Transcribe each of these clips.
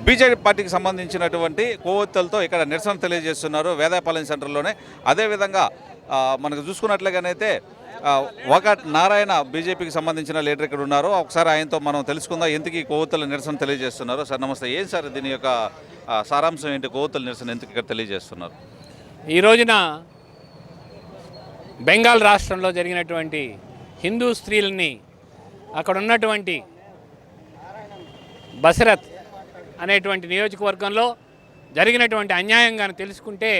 BJP పార్టీకి సంబంధించినటువంటి కొవ్వొత్తులతో ఇక్కడ నిరసన తెలియజేస్తున్నారు వేదాయపాలెం సెంటర్లోనే. అదేవిధంగా మనకు చూసుకున్నట్లుగానైతే ఒకటి నారాయణ బీజేపీకి సంబంధించిన లీడర్ ఇక్కడ ఉన్నారు. ఒకసారి ఆయనతో మనం తెలుసుకుందాం ఎందుకు ఈ కొవ్వొత్తుల నిరసన తెలియజేస్తున్నారు. సార్ నమస్తే. ఏం సార్ దీని యొక్క సారాంశం ఏంటి? కొవ్వొత్తుల నిరసన ఎందుకు ఇక్కడ తెలియజేస్తున్నారు? ఈ రోజున బెంగాల్ రాష్ట్రంలో జరిగినటువంటి హిందూ స్త్రీలని అక్కడ ఉన్నటువంటి బసరత్ అనేటువంటి నియోజకవర్గంలో జరిగినటువంటి అన్యాయంగా తెలుసుకుంటే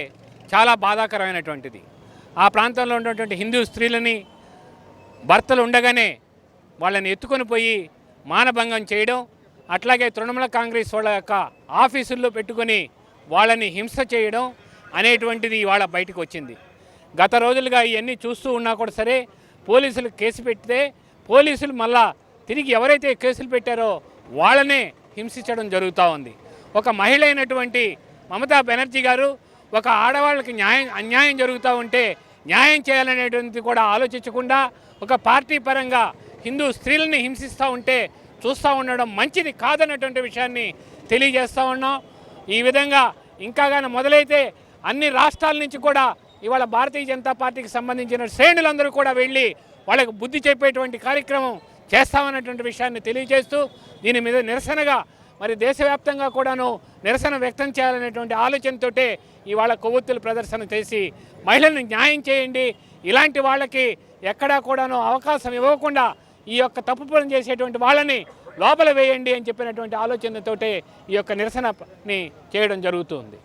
చాలా బాధాకరమైనటువంటిది. ఆ ప్రాంతంలో ఉన్నటువంటి హిందూ స్త్రీలని భర్తలు ఉండగానే వాళ్ళని ఎత్తుకొని పోయి మానభంగం చేయడం, అట్లాగే తృణమూల కాంగ్రెస్ వాళ్ళ యొక్క ఆఫీసుల్లో పెట్టుకొని వాళ్ళని హింస చేయడం అనేటువంటిది ఇవాళ బయటకు వచ్చింది. గత రోజులుగా ఇవన్నీ చూస్తూ ఉన్నా కూడా సరే పోలీసులు కేసు పెడితే పోలీసులు మళ్ళా తిరిగి ఎవరైతే కేసులు పెట్టారో వాళ్ళనే హింసించడం జరుగుతూ ఉంది. ఒక మహిళ అయినటువంటి మమతా బెనర్జీ గారు ఒక ఆడవాళ్ళకి అన్యాయం జరుగుతూ ఉంటే న్యాయం చేయాలనేటువంటిది కూడా ఆలోచించకుండా ఒక పార్టీ పరంగా హిందూ స్త్రీలని హింసిస్తూ ఉంటే చూస్తూ ఉండడం మంచిది కాదన్నటువంటి విషయాన్ని తెలియజేస్తూ ఉన్నాం. ఈ విధంగా ఇంకా కానీ మొదలైతే అన్ని రాష్ట్రాల నుంచి కూడా ఇవాళ భారతీయ జనతా పార్టీకి సంబంధించిన శ్రేణులందరూ కూడా వెళ్ళి వాళ్ళకు బుద్ధి చెప్పేటువంటి కార్యక్రమం చేస్తామన్నటువంటి విషయాన్ని తెలియజేస్తూ దీని మీద నిరసనగా మరి దేశవ్యాప్తంగా కూడాను నిరసన వ్యక్తం చేయాలనేటువంటి ఆలోచనతోటే ఇవాళ కొవ్వొత్తుల ప్రదర్శన చేసి మహిళలను న్యాయం చేయండి, ఇలాంటి వాళ్ళకి ఎక్కడా కూడాను అవకాశం ఇవ్వకుండా ఈ యొక్క తప్పు పని చేసేటువంటి వాళ్ళని లోపల వేయండి అని చెప్పినటువంటి ఆలోచనతోటే ఈ యొక్క నిరసనని చేయడం జరుగుతుంది.